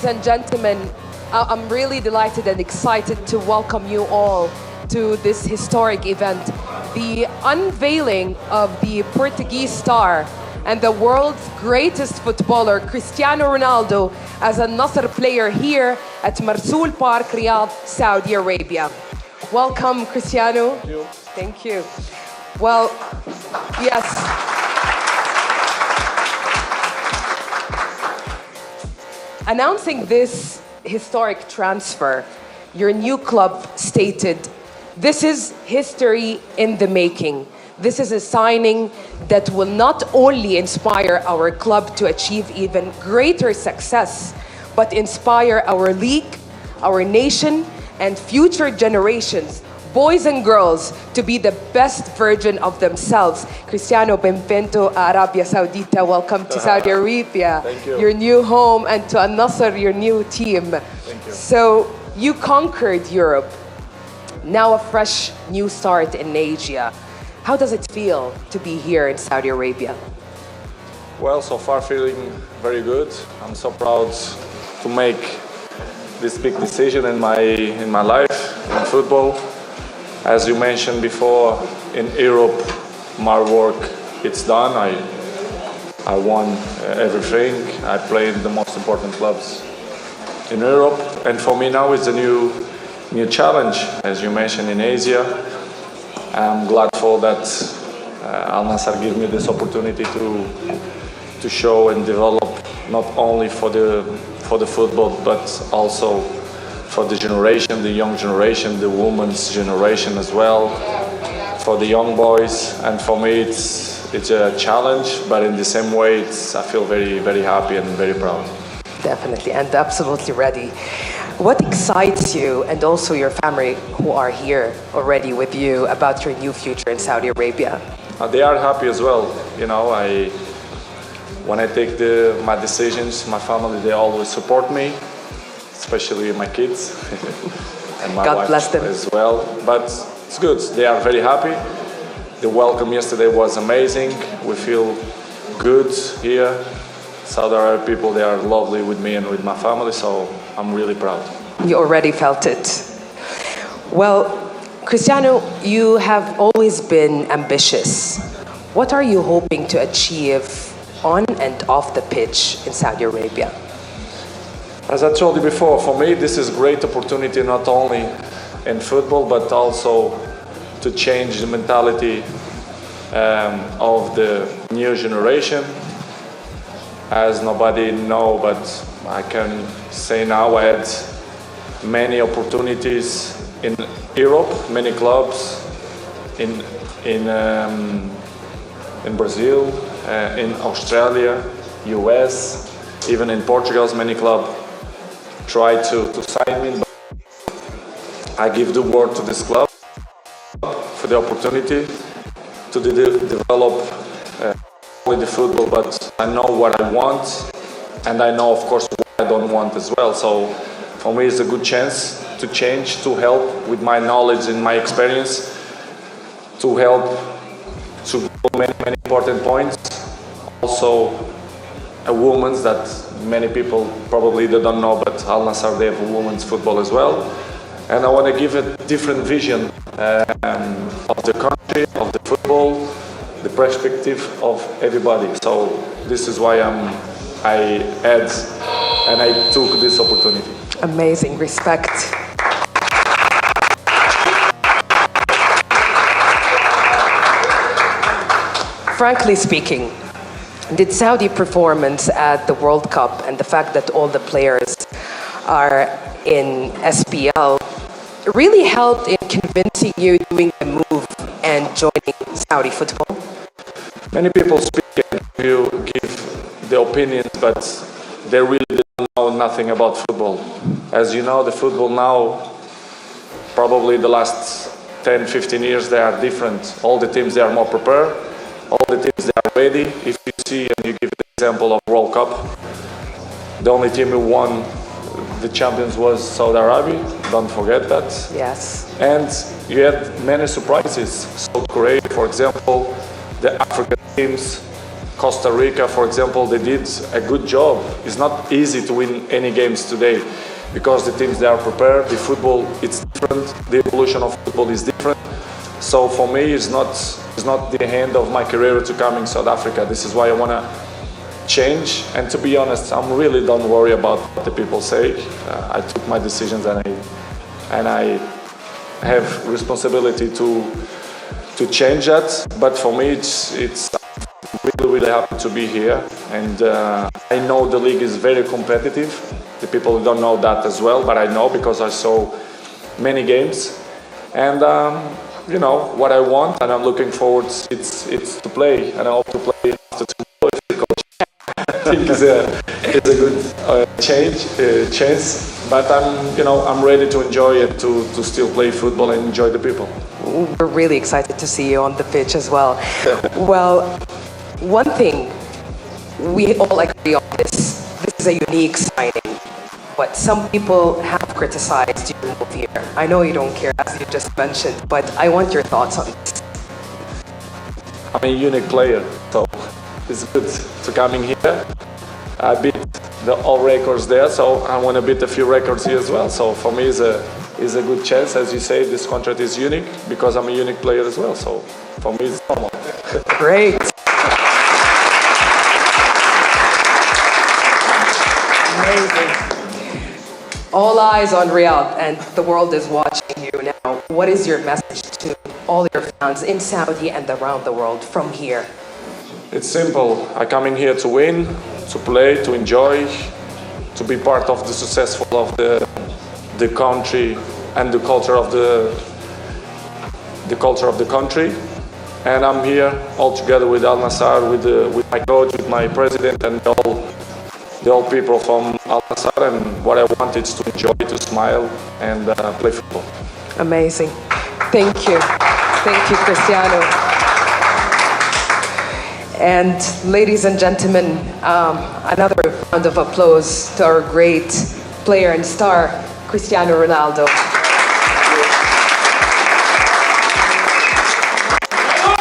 Ladies and gentlemen, I'm really delighted and excited to welcome you all to this historic event, the unveiling of the Portuguese star and the world's greatest footballer, Cristiano Ronaldo, as a Nassr player here at Marsoul Park, Riyadh, Saudi Arabia. Welcome, Cristiano. Thank you. Thank you. Well, yes. Announcing this historic transfer, your new club stated, "This is history in the making. This is a signing that will not only inspire our club to achieve even greater success, but inspire our league, our nation, and future generations, boys and girls, to be the best version of themselves." Cristiano, benvenuto a Arabia Saudita. Welcome to Saudi Arabia, Thank you. your new home, and to Nassr, your new team. Thank you. So you conquered Europe. Now a fresh new start in Asia. How does it feel to be here in Saudi Arabia? Well, so far feeling very good. I'm so proud to make this big decision in my life in football. As you mentioned before, in Europe, my work it's done. I won everything. I played the most important clubs in Europe, and for me now it's a new challenge, as you mentioned, in Asia. I'm glad for that. Al Nassr gave me this opportunity to show and develop not only for the football, but also for the generation, the young generation, the women's generation as well, for the young boys. And for me, it's a challenge, but in the same way, I feel very, very happy and very proud. Definitely, and absolutely ready. What excites you and also your family who are here already with you about your new future in Saudi Arabia? They are happy as well. You know, when I take my decisions, my family, they always support me, especially my kids and my God wife bless them. as well. But it's good. They are very happy. The welcome yesterday was amazing. We feel good here. Saudi Arab people, they are lovely with me and with my family, so I'm really proud. You already felt it. Well, Cristiano, you have always been ambitious. What are you hoping to achieve on and off the pitch in Saudi Arabia? As I told you before, for me this is a great opportunity not only in football but also to change the mentality of the new generation. As nobody know, but I can say now I had many opportunities in Europe, many clubs in Brazil, in Australia, US, even in Portugal, many clubs tried to sign me, but I give the word to this club for the opportunity to develop the football, but I know what I want, and I know, of course, what I don't want as well. So for me, it's a good chance to change, to help with my knowledge and my experience, to help to go many important points. Also, a women's that many people probably they don't know, but Al Nassr, they have a women's football as well. And I want to give a different vision of the country, of the football, the perspective of everybody. So this is why I had and I took this opportunity. Amazing, respect. Frankly speaking, did Saudi performance at the World Cup and the fact that all the players are in SPL really helped in convincing you doing the move and joining Saudi football? Many people speak and you give the opinions, but they really don't know nothing about football. As you know, the football now, probably the last 10, 15 years, they are different. All the teams, they are more prepared. All the teams, they are ready. If you see, and you give the example of World Cup, the only team who won the champions was Saudi Arabia. Don't forget that. Yes. And you had many surprises. South Korea, for example, the African teams, Costa Rica, for example, they did a good job. It's not easy to win any games today because the teams, they are prepared, the football, it's different, the evolution of football is different. So for me, it's not the end of my career to come in South Africa. This is why I want to change. And to be honest, I'm really don't worry about what the people say. I took my decisions and I have responsibility to change that. But for me, it's really happy to be here. And I know the league is very competitive. The people don't know that as well, but I know because I saw many games. And you know what I want, and I'm looking forward. It's to play, and I hope to play after tomorrow. If the coach I think it's a good chance. But I'm ready to enjoy it, to still play football and enjoy the people. We're really excited to see you on the pitch as well. Well, one thing we all agree on this is a unique signing. But some people have criticized your move here. I know you don't care, as you just mentioned, but I want your thoughts on this. I'm a unique player, so it's good to come in here. I beat all records there, so I want to beat a few records here as well. So for me, it's a good chance. As you say, this contract is unique because I'm a unique player as well. So for me, it's normal. Great. Amazing. All eyes on Riyadh, and the world is watching you now. What is your message to all your fans in Saudi and around the world from here? It's simple. I come in here to win, to play, to enjoy, to be part of the successful of the country and the culture of the country. And I'm here all together with Al Nassr, with my coach, with my president, and all people from Al Nassr, and what I want is to enjoy, to smile, and play football. Amazing. Thank you. Thank you, Cristiano. And ladies and gentlemen, another round of applause to our great player and star, Cristiano Ronaldo.